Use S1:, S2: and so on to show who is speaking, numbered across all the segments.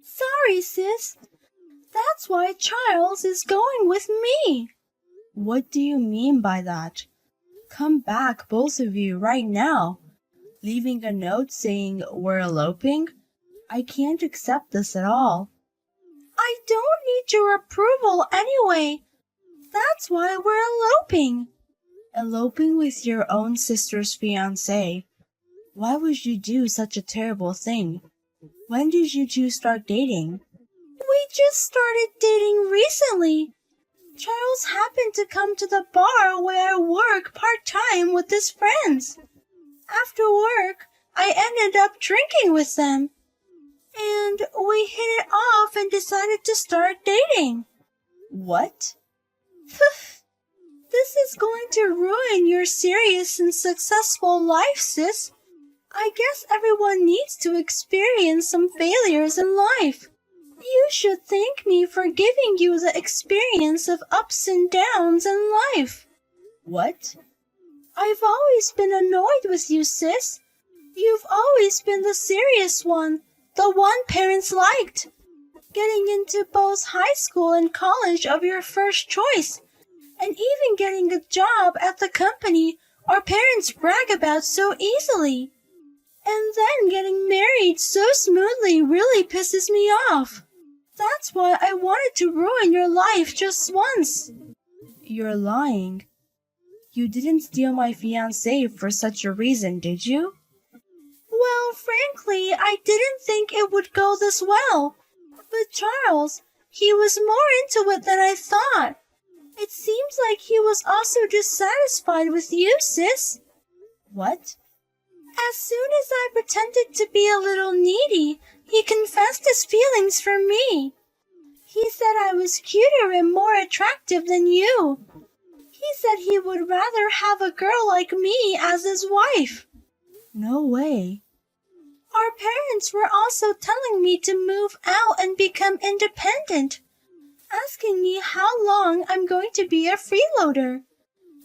S1: Sorry, sis. That's why Charles is going with me. What do you mean by that? Come back, both of you, right now. Leaving a note saying we're eloping? I can't accept this at all. I don't need your approval anyway. That's why we're eloping. Eloping with your own sister's fiancé. Why would you do such a terrible thing? When did you two start dating? We just started dating recently. Charles happened to come to the bar where I work part-time with his friends. After work, I ended up drinking with them. And we hit it off and decided to start dating. What? This is going to ruin your serious and successful life, sis. I guess everyone needs to experience some failures in life. You should thank me for giving you the experience of ups and downs in life. What? I've always been annoyed with you, sis. You've always been the serious one, the one parents liked. Getting into both high school and college of your first choice, and even getting a job at the company our parents brag about so easily. And then getting married so smoothly really pisses me off. That's why I wanted to ruin your life just once. You're lying. You didn't steal my fiancé for such a reason, did you? Well, frankly, I didn't think it would go this well. But Charles, he was more into it than I thought. It seems like he was also dissatisfied with you, sis. What? As soon as I pretended to be a little needy, he confessed his feelings for me. He said I was cuter and more attractive than you. He said he would rather have a girl like me as his wife. No way. Our parents were also telling me to move out and become independent, asking me how long I'm going to be a freeloader.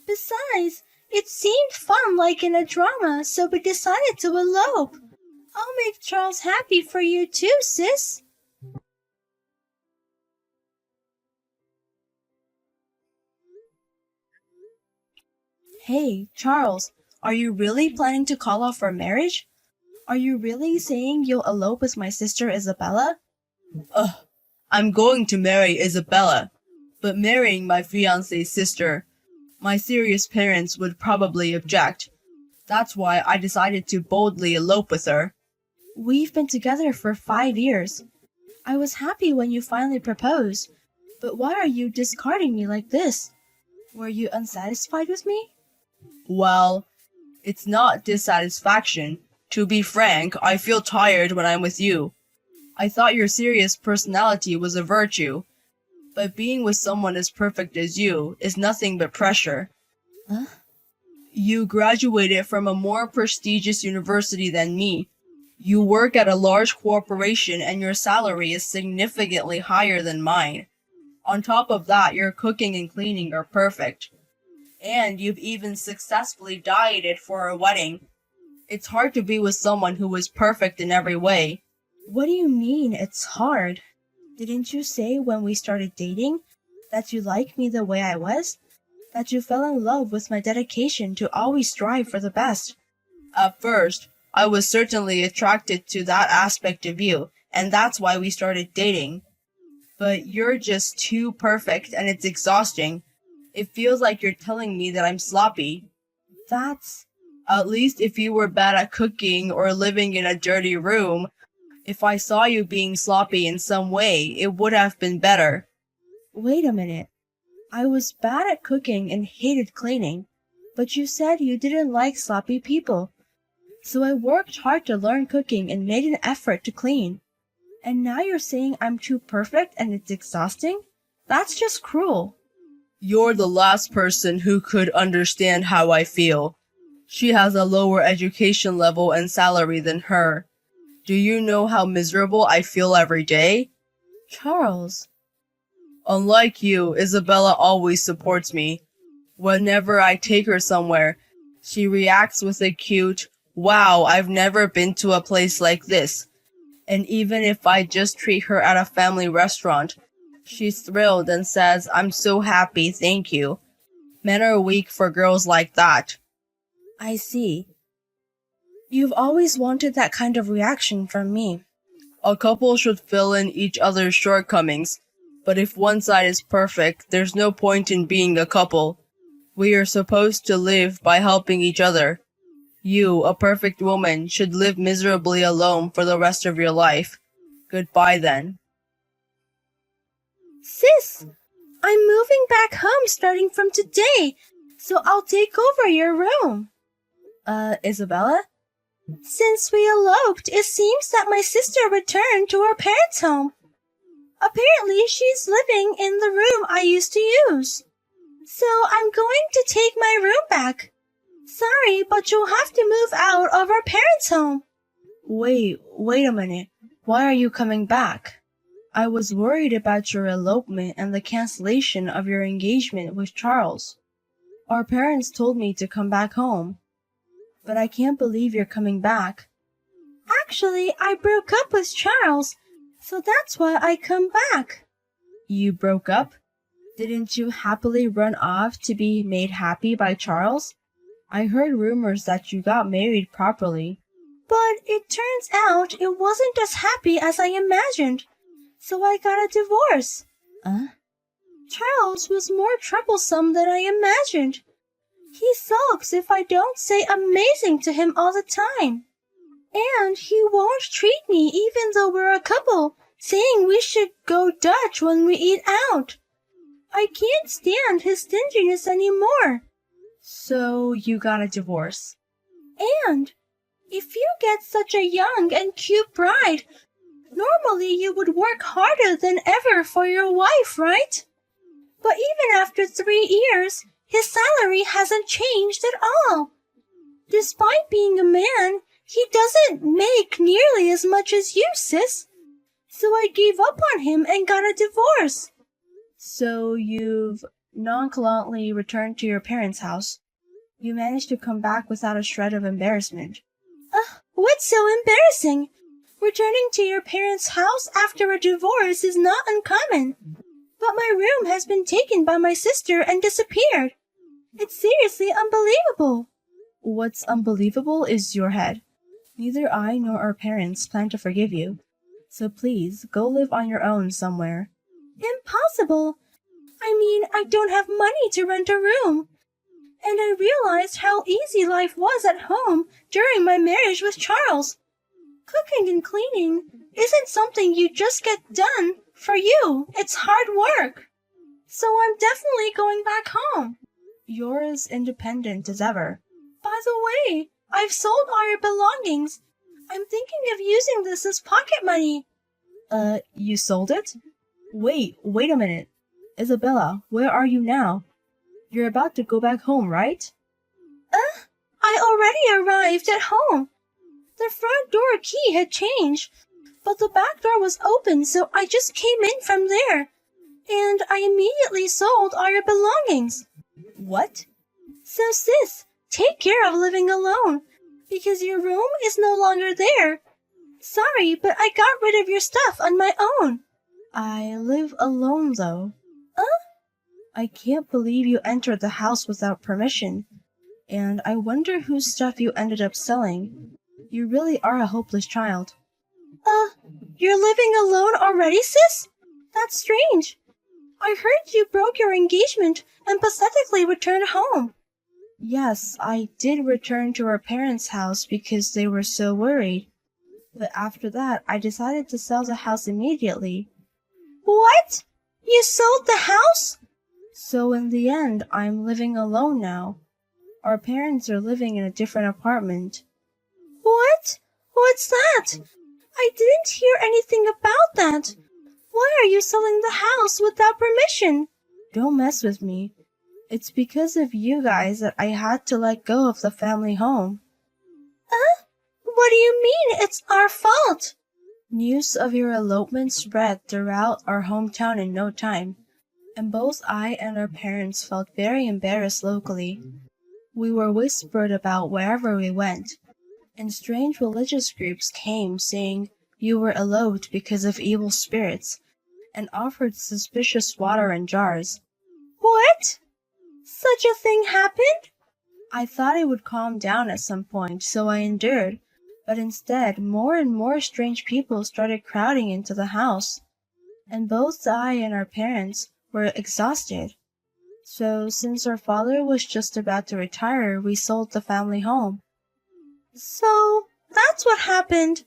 S1: Besides, it seemed fun like in a drama, so we decided to elope. I'll make Charles happy for you too, sis. Hey, Charles, are you really planning to call off our marriage? Are you really saying you'll elope with my sister Isabella? Ugh, I'm going to marry Isabella, but marrying my fiancé's sister, my serious parents would probably object. That's why I decided to boldly elope with her. We've been together for 5 years. I was happy when you finally proposed, but why are you discarding me like this? Were you unsatisfied with me? Well, it's not dissatisfaction. To be frank, I feel tired when I'm with you. I thought your serious personality was a virtue, but being with someone as perfect as you is nothing but pressure. Huh? You graduated from a more prestigious university than me. You work at a large corporation and your salary is significantly higher than mine. On top of that, your cooking and cleaning are perfect. And you've even successfully dieted for a wedding. It's hard to be with someone who is perfect in every way. What do you mean it's hard? Didn't you say when we started dating that you liked me the way I was? That you fell in love with my dedication to always strive for the best? At first, I was certainly attracted to that aspect of you, and that's why we started dating. But you're just too perfect and it's exhausting. It feels like you're telling me that I'm sloppy. That's... At least if you were bad at cooking or living in a dirty room, if I saw you being sloppy in some way, it would have been better. Wait a minute. I was bad at cooking and hated cleaning, but you said you didn't like sloppy people. So I worked hard to learn cooking and made an effort to clean. And now you're saying I'm too perfect and it's exhausting? That's just cruel. You're the last person who could understand how I feel. She has a lower education level and salary than her. Do you know how miserable I feel every day? Charles. Unlike you, Isabella always supports me. Whenever I take her somewhere, she reacts with a cute, "Wow, I've never been to a place like this." And even if I just treat her at a family restaurant, she's thrilled and says, I'm so happy, thank you. Men are weak for girls like that. I see. You've always wanted that kind of reaction from me. A couple should fill in each other's shortcomings, but if one side is perfect, there's no point in being a couple. We are supposed to live by helping each other. You, a perfect woman, should live miserably alone for the rest of your life. Goodbye then. Sis, I'm moving back home starting from today, so I'll take over your room. Isabella? Since we eloped, it seems that my sister returned to her parents' home. Apparently, she's living in the room I used to use. So I'm going to take my room back. Sorry, but you'll have to move out of our parents' home. Wait a minute. Why are you coming back? I was worried about your elopement and the cancellation of your engagement with Charles. Our parents told me to come back home. But I can't believe you're coming back. Actually, I broke up with Charles, so that's why I come back. You broke up? Didn't you happily run off to be made happy by Charles? I heard rumors that you got married properly. But it turns out it wasn't as happy as I imagined, so I got a divorce. Charles was more troublesome than I imagined. He sulks if I don't say amazing to him all the time. And he won't treat me even though we're a couple, saying we should go Dutch when we eat out. I can't stand his stinginess anymore. So you got a divorce. And if you get such a young and cute bride, normally you would work harder than ever for your wife, right? But even after 3 years, his salary hasn't changed at all. Despite being a man, he doesn't make nearly as much as you, sis. So I gave up on him and got a divorce. So you've nonchalantly returned to your parents' house. You managed to come back without a shred of embarrassment. What's so embarrassing? Returning to your parents' house after a divorce is not uncommon. But my room has been taken by my sister and disappeared. It's seriously unbelievable. What's unbelievable is your head. Neither I nor our parents plan to forgive you. So please, go live on your own somewhere. Impossible. I mean, I don't have money to rent a room. And I realized how easy life was at home during my marriage with Charles. Cooking and cleaning isn't something you just get done for you. It's hard work. So I'm definitely going back home. You're as independent as ever. By the way, I've sold all your belongings. I'm thinking of using this as pocket money. You sold it? Wait a minute. Isabella, where are you now? You're about to go back home, right? I already arrived at home. The front door key had changed, but the back door was open, so I just came in from there. And I immediately sold all your belongings. What? So sis, take care of living alone, because your room is no longer there. Sorry, but I got rid of your stuff on my own. I live alone, though. I can't believe you entered the house without permission. And I wonder whose stuff you ended up selling. You really are a hopeless child. You're living alone already, sis? That's strange. I heard you broke your engagement and pathetically returned home. Yes, I did return to our parents' house because they were so worried. But after that, I decided to sell the house immediately. What? You sold the house? So in the end, I'm living alone now. Our parents are living in a different apartment. What? What's that? I didn't hear anything about that. Why are you selling the house without permission? Don't mess with me. It's because of you guys that I had to let go of the family home. What do you mean it's our fault? News of your elopement spread throughout our hometown in no time, and both I and our parents felt very embarrassed locally. We were whispered about wherever we went, and strange religious groups came saying You were eloped because of evil spirits and offered suspicious water in jars. What? Such a thing happened? I thought it would calm down at some point, so I endured. But instead, more and more strange people started crowding into the house. And both I and our parents were exhausted. So, since our father was just about to retire, we sold the family home. So, that's what happened.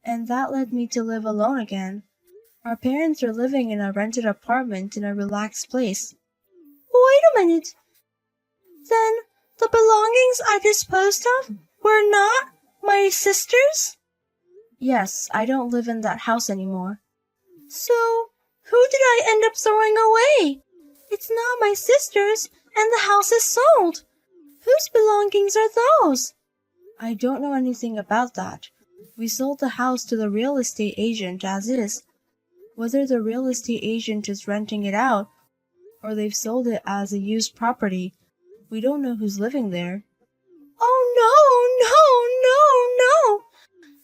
S1: And that led me to live alone again. Our parents are living in a rented apartment in a relaxed place. Wait a minute. Then, the belongings I disposed of were not my sister's? Yes, I don't live in that house anymore. So, who did I end up throwing away? It's not my sister's, and the house is sold. Whose belongings are those? I don't know anything about that. We sold the house to the real estate agent as is. Whether the real estate agent is renting it out, or they've sold it as a used property, we don't know who's living there. Oh, no.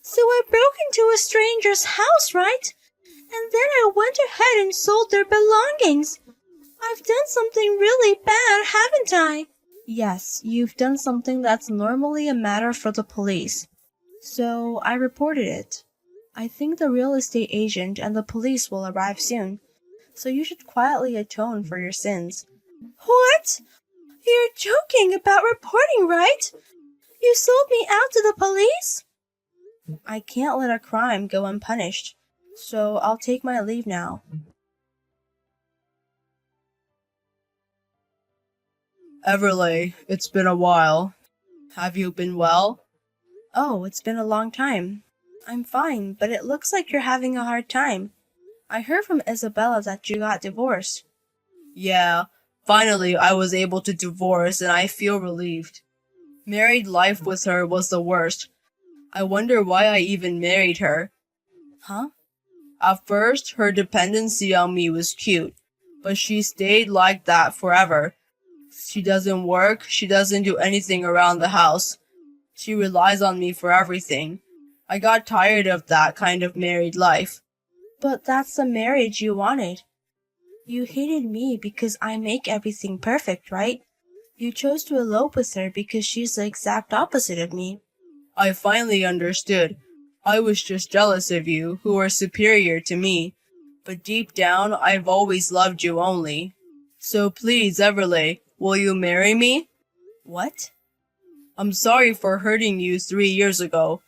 S1: So I broke into a stranger's house, right? And then I went ahead and sold their belongings. I've done something really bad, haven't I? Yes, you've done something that's normally a matter for the police. So I reported it. I think the real estate agent and the police will arrive soon. So you should quietly atone for your sins. What? You're joking about reporting, right? You sold me out to the police? I can't let a crime go unpunished. So I'll take my leave now.
S2: Everleigh, it's been a while. Have you been well?
S1: Oh, it's been a long time. I'm fine, but it looks like you're having a hard time. I heard from Isabella that you got divorced.
S2: Yeah, finally I was able to divorce and I feel relieved. Married life with her was the worst. I wonder why I even married her.
S1: Huh?
S2: At first, her dependency on me was cute, but she stayed like that forever. She doesn't work, she doesn't do anything around the house. She relies on me for everything. I got tired of that kind of married life.
S1: But that's the marriage you wanted. You hated me because I make everything perfect, right? You chose to elope with her because she's the exact opposite of me.
S2: I finally understood. I was just jealous of you, who are superior to me. But deep down, I've always loved you only. So please, Everleigh, will you marry me?
S1: What?
S2: I'm sorry for hurting you 3 years ago.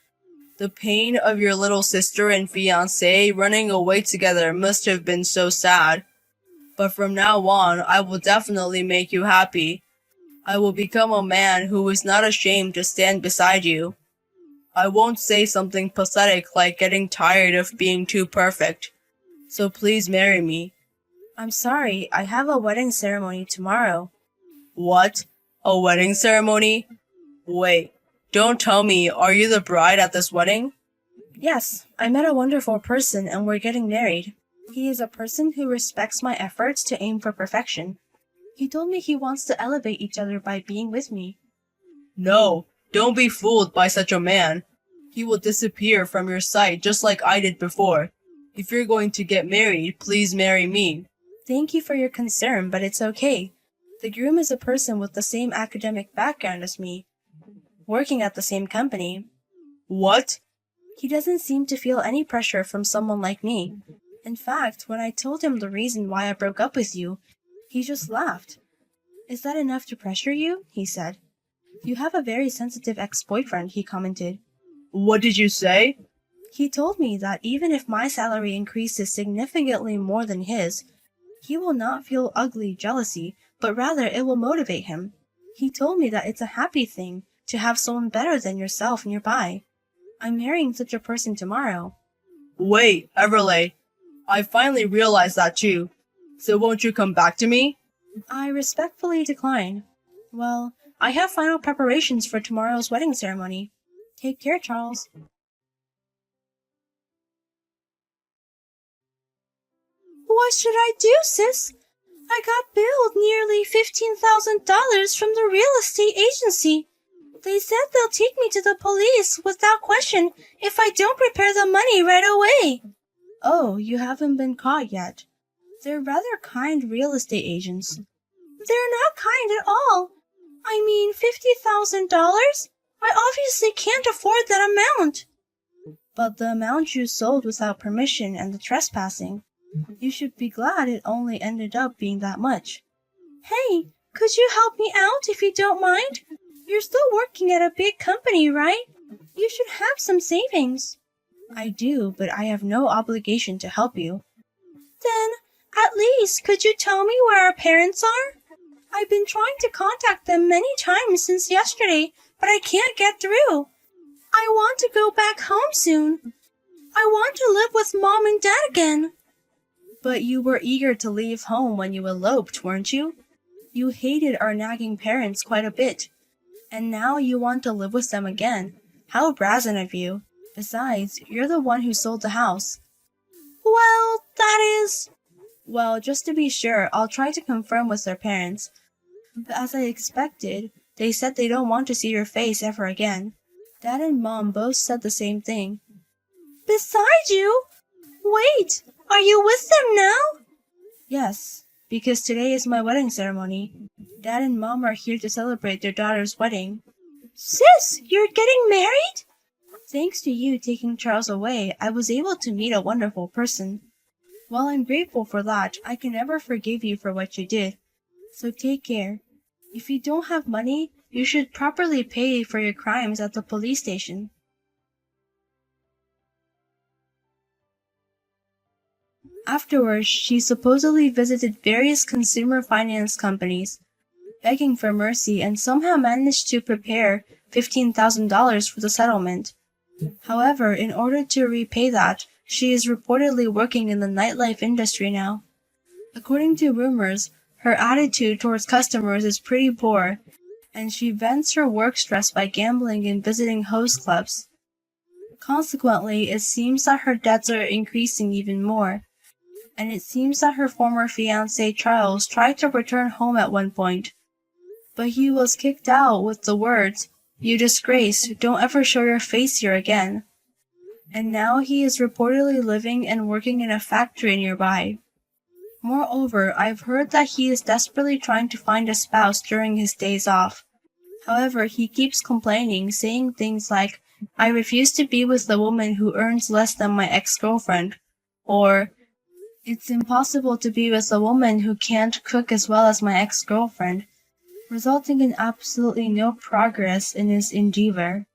S2: The pain of your little sister and fiancé running away together must have been so sad. But from now on, I will definitely make you happy. I will become a man who is not ashamed to stand beside you. I won't say something pathetic like getting tired of being too perfect. So please marry me.
S1: I'm sorry, I have a wedding ceremony tomorrow.
S2: What? A wedding ceremony? Wait, don't tell me, are you the bride at this wedding?
S1: Yes, I met a wonderful person and we're getting married. He is a person who respects my efforts to aim for perfection. He told me he wants to elevate each other by being with me.
S2: No, don't be fooled by such a man. He will disappear from your sight just like I did before. If you're going to get married, please marry me.
S1: Thank you for your concern, but it's okay. The groom is a person with the same academic background as me, working at the same company.
S2: What?
S1: He doesn't seem to feel any pressure from someone like me. In fact, when I told him the reason why I broke up with you, he just laughed. Is that enough to pressure you? He said. You have a very sensitive ex-boyfriend, he commented.
S2: What did you say?
S1: He told me that even if my salary increases significantly more than his, he will not feel ugly jealousy, but rather it will motivate him. He told me that it's a happy thing to have someone better than yourself nearby. I'm marrying such a person tomorrow.
S2: Wait, Everleigh. I finally realized that too. So won't you come back to me?
S1: I respectfully decline. Well, I have final preparations for tomorrow's wedding ceremony. Take care, Charles. What should I do, sis? I got billed nearly $15,000 from the real estate agency. They said they'll take me to the police without question if I don't prepare the money right away. Oh, you haven't been caught yet. They're rather kind real estate agents. They're not kind at all. I mean, $50,000? I obviously can't afford that amount. But the amount you sold without permission and the trespassing. You should be glad it only ended up being that much. Hey, could you help me out if you don't mind? You're still working at a big company, right? You should have some savings. I do, but I have no obligation to help you. Then, at least, could you tell me where our parents are? I've been trying to contact them many times since yesterday, but I can't get through. I want to go back home soon. I want to live with Mom and Dad again. But you were eager to leave home when you eloped, weren't you? You hated our nagging parents quite a bit. And now you want to live with them again. How brazen of you. Besides, you're the one who sold the house. Well, that is... Well, just to be sure, I'll try to confirm with their parents. But as I expected, they said they don't want to see your face ever again. Dad and Mom both said the same thing. Besides you? Wait, are you with them now? Yes, because today is my wedding ceremony. Dad and Mom are here to celebrate their daughter's wedding. Sis, you're getting married? Thanks to you taking Charles away, I was able to meet a wonderful person. While I'm grateful for that, I can never forgive you for what you did. So take care. If you don't have money, you should properly pay for your crimes at the police station. Afterwards, she supposedly visited various consumer finance companies, begging for mercy, and somehow managed to prepare $15,000 for the settlement. However, in order to repay that, she is reportedly working in the nightlife industry now. According to rumors, her attitude towards customers is pretty poor, and she vents her work stress by gambling and visiting host clubs. Consequently, it seems that her debts are increasing even more, and it seems that her former fiancé Charles tried to return home at one point, but he was kicked out with the words, "You disgrace, don't ever show your face here again." And now he is reportedly living and working in a factory nearby. Moreover, I've heard that he is desperately trying to find a spouse during his days off. However, he keeps complaining, saying things like, "I refuse to be with a woman who earns less than my ex-girlfriend," or, "It's impossible to be with a woman who can't cook as well as my ex-girlfriend," resulting in absolutely no progress in his endeavor.